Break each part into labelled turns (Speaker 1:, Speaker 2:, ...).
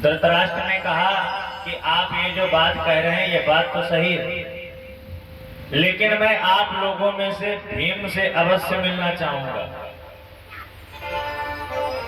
Speaker 1: धृतराष्ट्र ने कहा कि आप ये जो बात कह रहे हैं ये बात तो सही है, लेकिन मैं आप लोगों में से भीम से अवश्य मिलना चाहूंगा।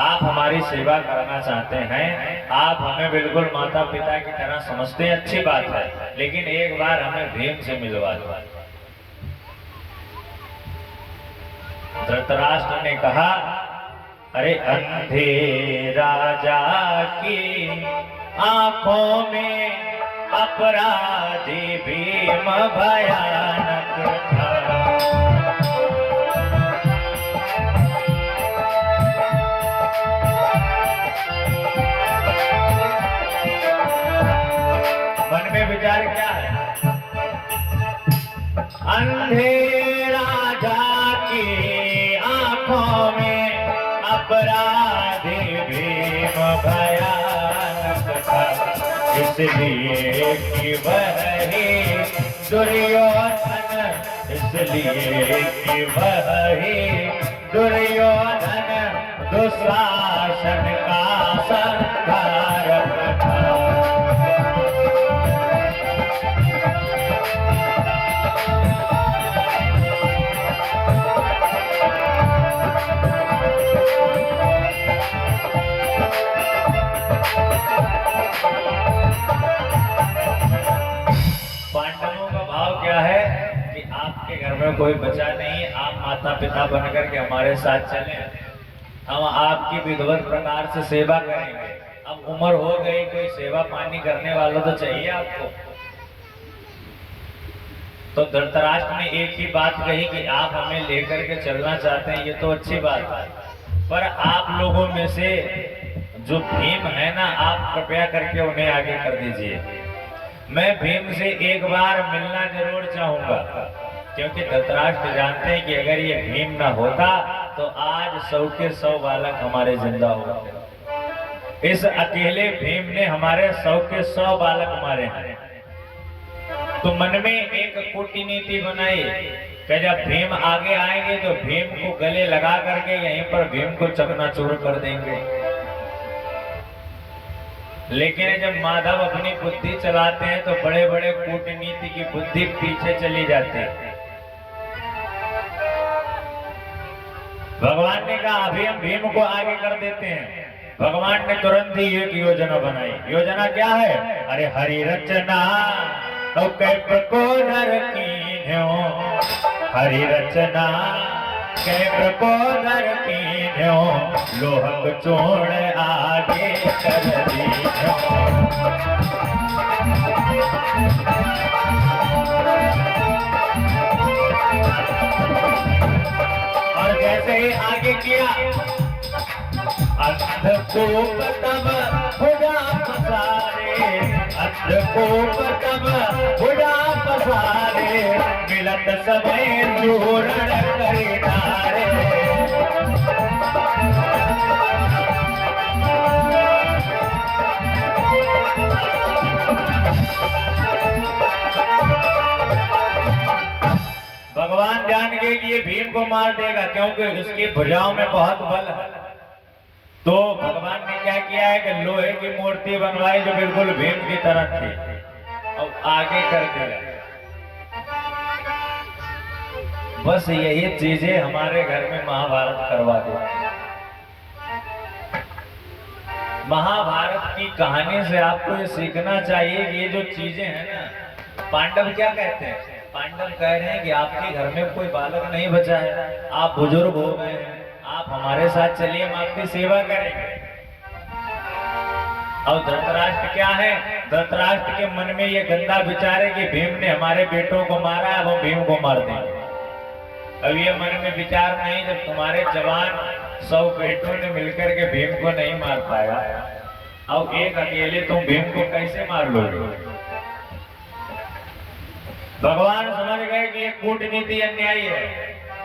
Speaker 1: आप हमारी सेवा करना चाहते हैं, आप हमें बिल्कुल माता पिता की तरह समझते हैं, अच्छी बात है, लेकिन एक बार हमें भीम से मिलवा दो। धृतराष्ट्र ने कहा, अरे अंधे राजा की आंखों में अपराधी भीम भयानक था। मन में विचार क्या है? अंधे राजा की आंखों में अपराधी भीम भयानक था, इसलिए कि वह ही दुर्योधन, इसलिए कि वह ही दुर्योधन दुशासन का संहारक था। पांडवों का भाव क्या है कि आपके घर में कोई बचा नहीं, आप माता पिता बनकर के हमारे साथ चले, हम आपकी विधिवत प्रकार से सेवा करेंगे। अब उम्र हो गई, कोई सेवा पानी करने वाला तो चाहिए आपको। तो धृतराष्ट्र ने एक ही बात कही कि आप हमें लेकर के चलना चाहते हैं, ये तो अच्छी बात है, पर आप लोगों में से जो भीम है ना, आप कृपया करके उन्हें आगे कर दीजिए। मैं भीम से एक बार मिलना जरूर चाहूंगा, क्योंकि धृतराष्ट्र जानते हैं कि अगर ये भीम ना होता तो आज 100 के 100 बालक हमारे जिंदा होते। इस अकेले भीम ने हमारे 100 के 100 बालक मारे हैं। तो मन में एक कूटनीति बनाई कि जब भीम आगे आएंगे तो भीम को गले लगा करके यहीं पर भीम को चकनाचूर कर देंगे। लेकिन जब माधव अपनी बुद्धि चलाते हैं तो बड़े बड़े कूटनीति की बुद्धि पीछे चली जाती है। भगवान ने कहा अभी हम भीम को आगे कर देते हैं। भगवान ने तुरंत ही एक योजना बनाई। योजना क्या है? अरे हरि रचना तो कैप को नर कीन्यो, हरि रचना कैप को नर कीन्यो, लोहक चोण आगे कर दीन्यो। और जैसे ही आगे किया, अंधकूप तब हुआ पसारे, अंधकूप तब हुआ पसारे, मिलत समय चूरण करे डारे। भगवान जान गए कि ये भीम को मार देगा, क्योंकि उसकी भुजाओं में बहुत बल है। तो भगवान ने क्या किया है कि लोहे की मूर्ति बनवाई जो बिल्कुल भीम की तरह थी, और आगे कर दिया। बस यही चीजें हमारे घर में महाभारत करवा दी। महाभारत की कहानी से आपको ये सीखना चाहिए कि ये जो चीजें हैं ना, पांडव क्या कहते हैं? पांडव कह रहे हैं कि आपके घर में कोई बालक नहीं बचा है, आप बुजुर्ग हो गए हैं, आप हमारे साथ चलिए, हम आपकी सेवा करेंगे। और धृतराष्ट्र क्या है? धृतराष्ट्र के मन में ये गंदा विचार है कि भीम ने हमारे बेटों को मारा, अब हम भीम को मार देंगे। अब ये मन में विचार नहीं, जब तुम्हारे जवान 100 बेटों ने मिलकर के भीम को नहीं मार पाया, अब एक अकेले तुम भीम को कैसे मार लोगे? भगवान समझ गए कि ये कूटनीति अन्यायी है।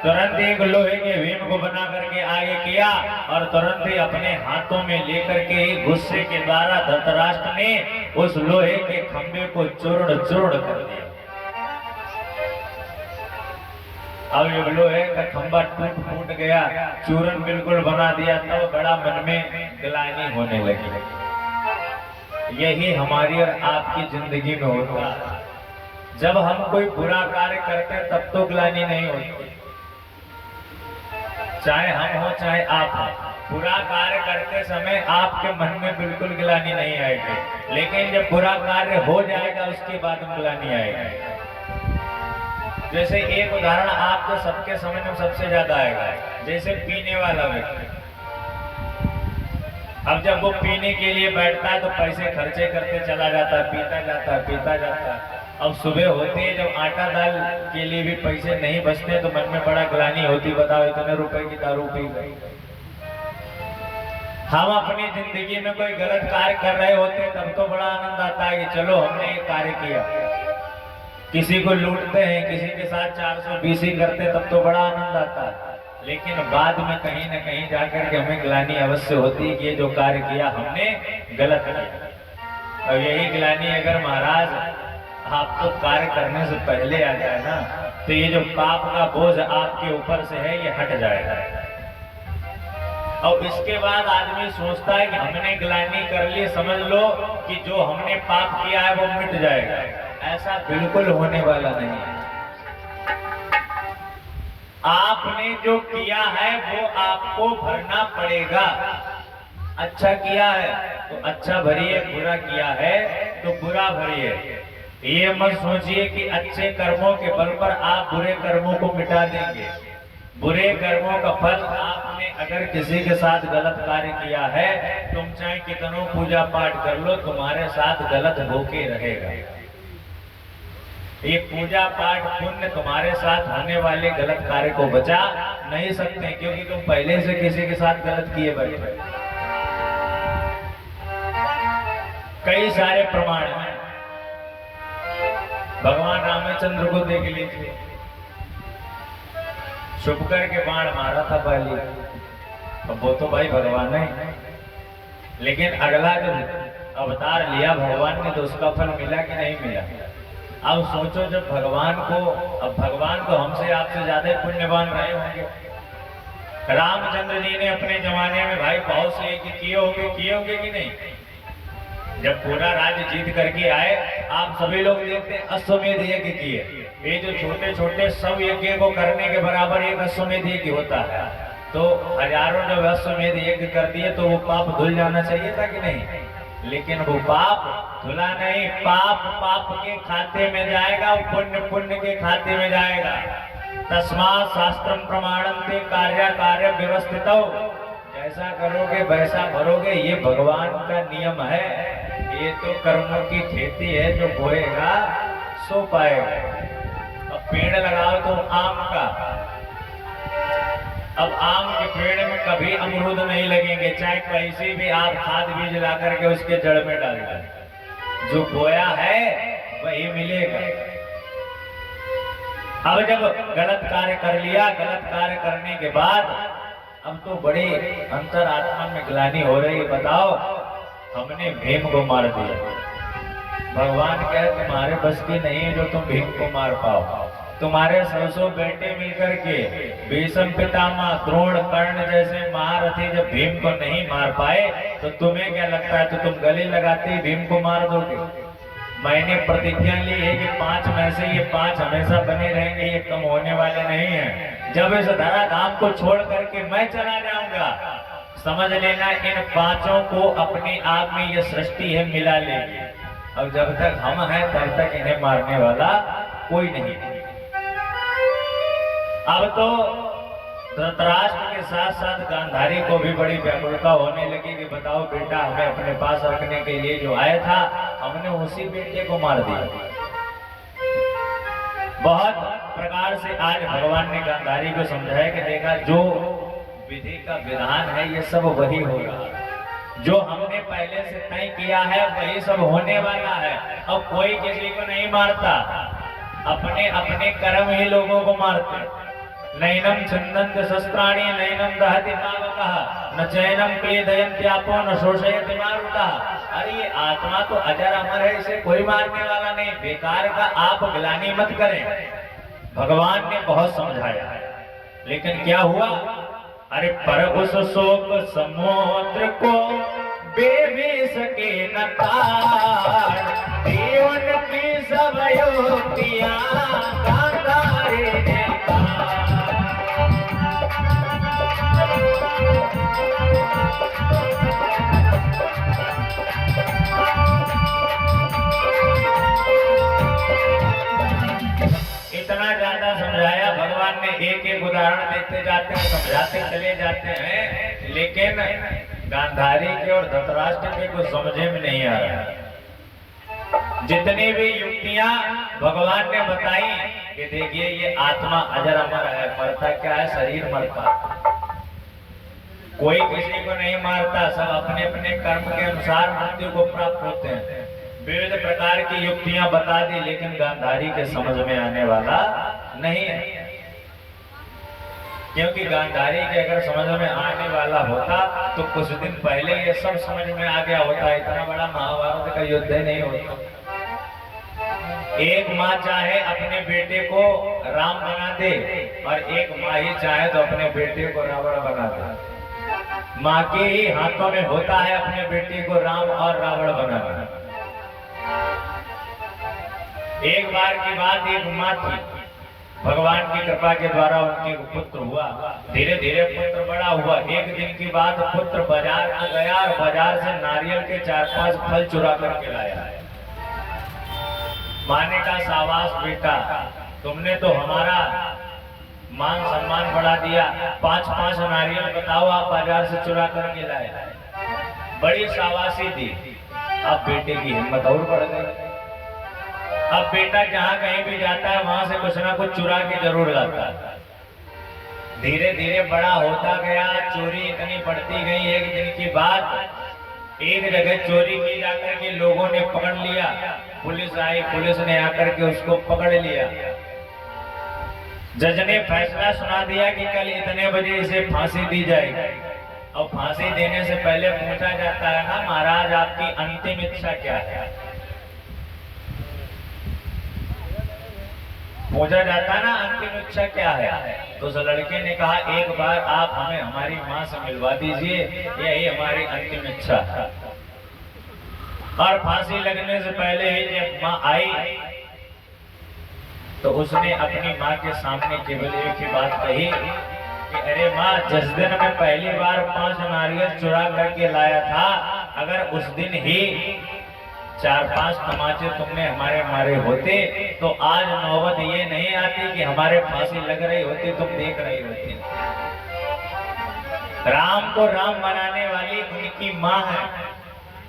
Speaker 1: तुरंत एक लोहे के भीम को बना करके आगे किया, और तुरंत ही अपने हाथों में लेकर के गुस्से के द्वारा धृतराष्ट्र ने उस लोहे के खंभे को चूर्ण चूर्ण कर दिया। अब ये लोहे का खंभा टूट फूट गया, चूर्ण बिल्कुल बना दिया, तब बड़ा मन में ग्लानि होने लगी। यही हमारी और आपकी जिंदगी में होता है। जब हम कोई बुरा कार्य करते हैं तब तो ग्लानि नहीं होती, चाहे हम हो चाहे आप हो। बुरा कार्य करते समय आपके मन में बिल्कुल ग्लानि नहीं आएगी, लेकिन जब बुरा कार्य हो जाएगा उसके बाद ग्लानि आएगी। जैसे एक उदाहरण आपको सबके समझ में सबसे ज्यादा आएगा, जैसे पीने वाला व्यक्ति, अब जब वो पीने के लिए बैठता है तो पैसे खर्चे करते चला जाता है, पीता जाता है। अब सुबह होती है जब आटा दाल के लिए भी पैसे नहीं बचते तो मन में बड़ा ग्लानि होती, बताओ इतने रुपए की दारू पी गई। हम अपनी जिंदगी में कोई गलत कार्य कर रहे होते तब तो बड़ा आनंद आता है कि चलो हमने ये कार्य किया। किसी को लूटते हैं, किसी के साथ 420 करते तब तो बड़ा आनंद आता है, लेकिन बाद में कहीं ना कहीं जाकर के हमें ग्लानि अवश्य होती है कि ये जो कार्य किया हमने गलत किया। और यही ग्लानि अगर महाराज आपको कार्य करने से पहले आ जाए ना, तो ये जो पाप का बोझ आपके ऊपर से है ये हट जाएगा। और इसके बाद आदमी सोचता है कि हमने ग्लानि कर ली, समझ लो कि जो हमने पाप किया है वो मिट जाएगा। ऐसा बिल्कुल होने वाला नहीं है। आपने जो किया है वो आपको भरना पड़ेगा। अच्छा किया है तो अच्छा भरिए, बुरा किया है तो बुरा भरिए। ये मत सोचिए कि अच्छे कर्मों के बल पर आप बुरे कर्मों को मिटा देंगे। बुरे कर्मों का फल, आपने अगर किसी के साथ गलत कार्य किया है, तुम चाहे कितनों पूजा पाठ कर लो, तुम्हारे साथ गलत होके रहेगा। ये पूजा पाठ पुण्य तुम्हारे साथ होने वाले गलत कार्य को बचा नहीं सकते, क्योंकि तुम पहले से किसी के साथ गलत किए बैठे। कई सारे प्रमाण हैं। भगवान रामचंद्र को देख लीजिए, शुभकर के बाण मारा था पहले, अब वो तो भाई भगवान है, लेकिन अगला जब अवतार लिया भगवान ने तो उसका फल मिला कि नहीं मिला। अब सोचो जब भगवान को, अब भगवान को हमसे आपसे ज्यादा पुण्यवान रहे होंगे। रामचंद्र जी ने अपने जमाने में भाई बहुत से यज्ञ किए होंगे कि नहीं। जब पूरा राज्य जीत करके आए, आप सभी लोग देखते हैं अश्वमेध यज्ञ किए। ये जो छोटे छोटे सब यज्ञ को करने के बराबर एक अश्वमेध यज्ञ होता है। तो हजारों जब अश्वमेध यज्ञ कर दिए तो वो पाप धुल जाना चाहिए था कि नहीं, लेकिन वो पाप धुला नहीं। पाप पाप के खाते में जाएगा, पुण्य पुण्य के खाते में जाएगा। तस्मात् शास्त्रम प्रमाणन्ते कार्य कार्य व्यवस्थित। जैसा करोगे वैसा भरोगे, ये भगवान का नियम है। ये तो कर्मों की खेती है, जो बोएगा सो पाएगा। अब पेड़ लगाओ तो आम का, अब आम के पेड़ में कभी अमरूद नहीं लगेंगे, चाहे कैसे भी आप खाद बीज ला करके उसके जड़ में डाल दें। जो बोया है वही मिलेगा। अब जब गलत कार्य कर लिया, गलत कार्य करने के बाद अब तो बड़ी अंतरात्मा में ग्लानि हो रही है। बताओ, हमने भीम को मार दिया। भगवान कहे तुम्हारे बस की नहीं है जो तुम भीम को मार पाओ। तुम्हारे 100 बेटे मिलकर के भीष्म पितामह द्रोण कर्ण जैसे महारथी जब भीम को नहीं मार पाए, तो तुम्हें क्या लगता है तो तुम गले लगाते भीम को मार दोगे। मैंने प्रतिज्ञा ली है कि 5 में से ये 5 हमेशा बने रहेंगे, ये कम होने वाले नहीं है। जब इस धरा धाम को छोड़ करके मैं चला जाऊंगा, समझ लेना इन 5 को अपने आप में ये सृष्टि है मिला लेगी। अब जब तक हम हैं तब तक इन्हें मारने वाला कोई नहीं। अब तो धृतराष्ट्र के साथ साथ गांधारी को भी बड़ी व्याकुलता होने लगी कि बताओ बेटा, हमें अपने पास रखने के लिए जो आया था, हमने उसी बेटे को मार दिया। बहुत प्रकार से आज भगवान ने गांधारी को समझाया कि देखा, जो विधि का विधान है ये सब वही होगा। जो हमने पहले से तय किया है वही सब होने वाला है। अब कोई किसी को नहीं मारता, अपने अपने कर्म ही लोगों को मारते। नैनम छिन्दन्ति शस्त्राणि नैनम दहति पावकः न चैनम क्लेदयन्त्यापो न शोषयति मारुतः। अरे ये आत्मा तो अजर अमर है, इसे कोई मारने वाला नहीं। बेकार का आप ग्लानि मत करें। भगवान ने बहुत समझाया, लेकिन क्या हुआ? अरे पर उस शोक समुद्र को बेबी सके न तार, जीवन की सब युक्तियां गांधारी ने इतना ज्यादा समझाया भगवान ने, एक एक उदाहरण देते जाते हैं, समझाते चले जाते हैं, लेकिन गांधारी के और धृतराष्ट्र के कुछ समझे में नहीं आ रहा। जितनी भी युक्तियां भगवान ने बताई कि देखिए ये आत्मा अजर अमर है, मरता क्या है, शरीर मरता, कोई किसी को नहीं मारता, सब अपने अपने कर्म के अनुसार मृत्यु को प्राप्त होते हैं। विविध प्रकार की युक्तियां बता दी, लेकिन गांधारी के समझ में आने वाला नहीं है, क्योंकि गांधारी के अगर समझ में आने वाला होता तो कुछ दिन पहले ये सब समझ में आ गया होता, इतना बड़ा महाभारत का युद्ध नहीं होता। एक माँ चाहे अपने बेटे को राम बना दे और एक माँ ही चाहे तो अपने बेटे को रावण बना दे। माँ के ही हाथों में होता है अपने बेटे को राम और रावण बनाना। एक बार की बात, एक माँ थी, भगवान की कृपा के द्वारा उनके पुत्र हुआ, धीरे धीरे पुत्र बड़ा हुआ। एक दिन की बात, पुत्र बाजार में गया और बाजार से नारियल के 4-5 फल चुरा करके लाया। माने का शाबाश बेटा, तुमने तो हमारा मान सम्मान बढ़ा दिया, 5-5 नारियल बताओ आप बाजार से चुरा करके लाए, बड़ी शाबाशी दी। अब बेटे की हिम्मत और बढ़ गई। अब बेटा जहाँ कहीं भी जाता है वहां से कुछ ना कुछ चुरा के जरूर लाता है। धीरे धीरे बड़ा होता गया, चोरी इतनी बढ़ती गई। एक दिन की बात, एक जगह चोरी की जाकर के लोगों ने पकड़ लिया, पुलिस आई, पुलिस ने आकर के उसको पकड़ लिया। जज ने फैसला सुना दिया कि कल इतने बजे इसे फांसी दी जाएगी। और फांसी देने से पहले पूछा जाता है ना, महाराज आपकी अंतिम इच्छा क्या है? पूछा जाता ना अंतिम इच्छा क्या है? तो उस लड़के ने कहा, एक बार आप हमें हमारी माँ से मिलवा दीजिए, यही हमारी अंतिम इच्छा है। और फांसी लगने से पहले ही जब माँ आई तो उसने अपनी माँ के सामने केवल एक ही बात कही कि अरे माँ, जिस दिन मैं पहली बार 5 नारियल चुरा करके लाया था, अगर उस दिन ही 4-5 तमाचे तुमने हमारे मारे होते तो आज नौबत ये नहीं आती कि हमारे फांसी लग रही होती, तुम देख रही होती। राम को राम बनाने वाली उनकी माँ है,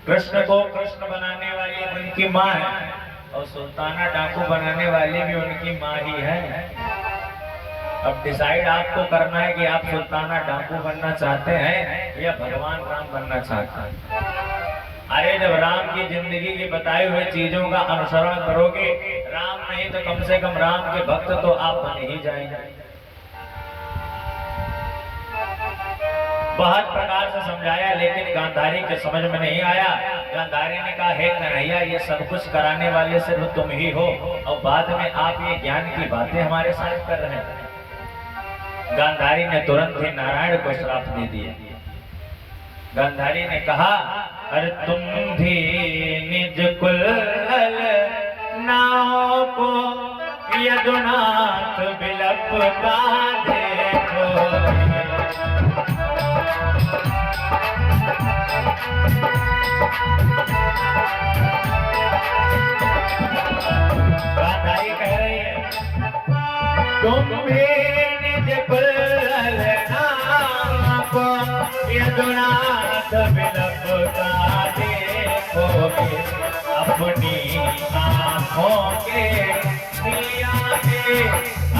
Speaker 1: कृष्ण को कृष्ण बनाने वाली उनकी माँ है, और सुल्ताना डाकू बनाने वाली भी उनकी माँ ही है। अब डिसाइड आपको करना है कि आप सुल्ताना डाकू बनना चाहते हैं या भगवान राम बनना चाहते हैं। अरे जब राम की जिंदगी की बताई हुई चीजों का अनुसरण करोगे, राम नहीं तो कम से कम राम के भक्त तो आप बन ही जाएंगे। बहुत प्रकार से समझाया, लेकिन गांधारी के समझ में नहीं आया। गांधारी ने कहा, हे कन्हैया, ये सब कुछ कराने वाले सिर्फ तुम ही हो, और बाद में आप ये ज्ञान की बातें हमारे साथ कर रहे हैं। गांधारी ने तुरंत ही नारायण को श्राप दे दिया। गांधारी ने कहा, अरे तुम भी निज कुल नाव को यदुनाथ बिलपता देखो। गांधारी कह रही है, तुम भी निज कुल नाव को यदुनाथ बिलपता देखोगे, अपनी आँखों के सिया के,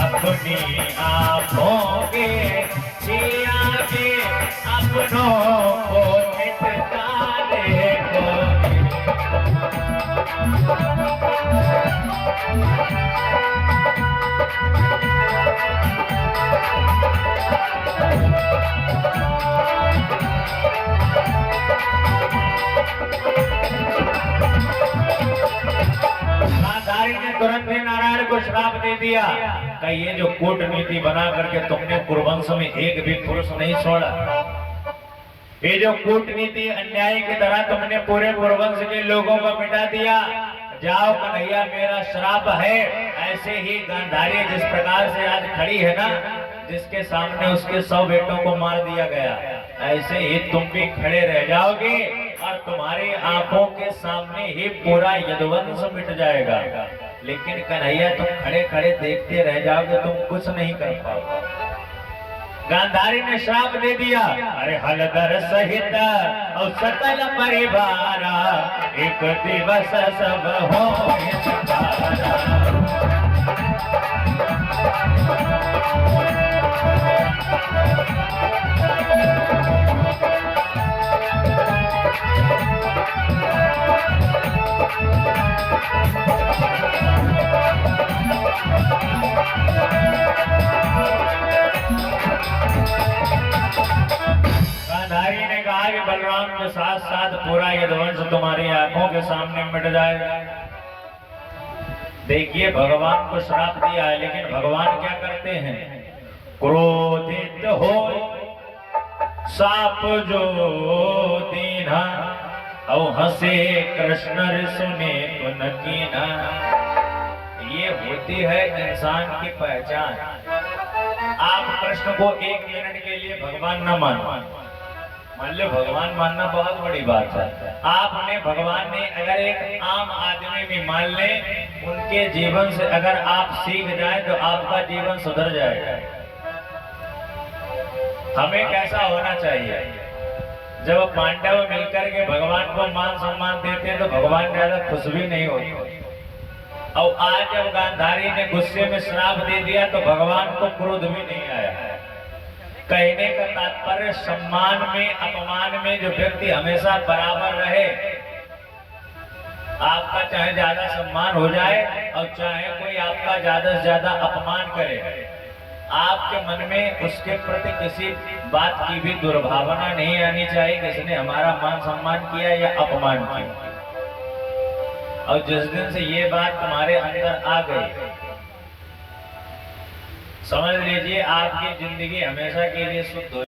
Speaker 1: अपनी आँखों के सिया के, अपनों को मिटता देखोगे। गांधारी ने तुरंत ही नारायण को श्राप दे दिया कि ये जो कूटनीति बना करके तुमने कुरुवंश में एक भी पुरुष नहीं छोड़ा, ये जो कूटनीति अन्याय की तरह तुमने पूरे पूर्ववंश के लोगों को मिटा दिया, जाओ कन्हैया मेरा श्राप है। ऐसे ही गांधारी जिस प्रकार से आज खड़ी है ना, जिसके सामने उसके 100 बेटों को मार दिया गया, ऐसे ही तुम भी खड़े रह जाओगे और तुम्हारी आंखों के सामने ही पूरा यदुवंश मिट जाएगा। लेकिन कन्हैया तुम खड़े खड़े देखते रह जाओगे, तुम कुछ नहीं कर पाओगे। गांधारी ने श्राप दे दिया, अरे हलधर सहित और सकल परिवार एक दिवस सब हो गांधारी ने कहा कि बलराम के साथ साथ पूरा यदुवंश तुम्हारी आंखों के सामने मिट जाएगा। देखिए भगवान को श्राप दिया है, लेकिन भगवान क्या करते हैं, क्रोधित हो साप जो दीना और हंसे कृष्ण सुने तो नकीना। ये होती है इंसान की पहचान। आप कृष्ण को 1 मिनट के लिए भगवान न मानो, मान लो भगवान मानना बहुत बड़ी बात है। आपने भगवान ने अगर एक आम आदमी भी मान ले, उनके जीवन से अगर आप सीख जाए तो आपका जीवन सुधर जाएगा। हमें कैसा होना चाहिए, जब पांडव मिलकर के भगवान को मान सम्मान देते हैं तो भगवान ज्यादा खुश भी नहीं होते। और आज जब गांधारी ने गुस्से में श्राप दे दिया तो भगवान को क्रोध भी नहीं आया। कहने का तात्पर्य सम्मान में अपमान में जो व्यक्ति हमेशा बराबर रहे, आपका चाहे ज्यादा सम्मान हो जाए और चाहे कोई आपका ज्यादा से ज्यादा अपमान करे, आपके मन में उसके प्रति किसी बात की भी दुर्भावना नहीं आनी चाहिए कि इसने हमारा मान सम्मान किया या अपमान किया। और जिस दिन से ये बात तुम्हारे अंदर आ गई, समझ लीजिए आपकी जिंदगी हमेशा के लिए शुद्ध हो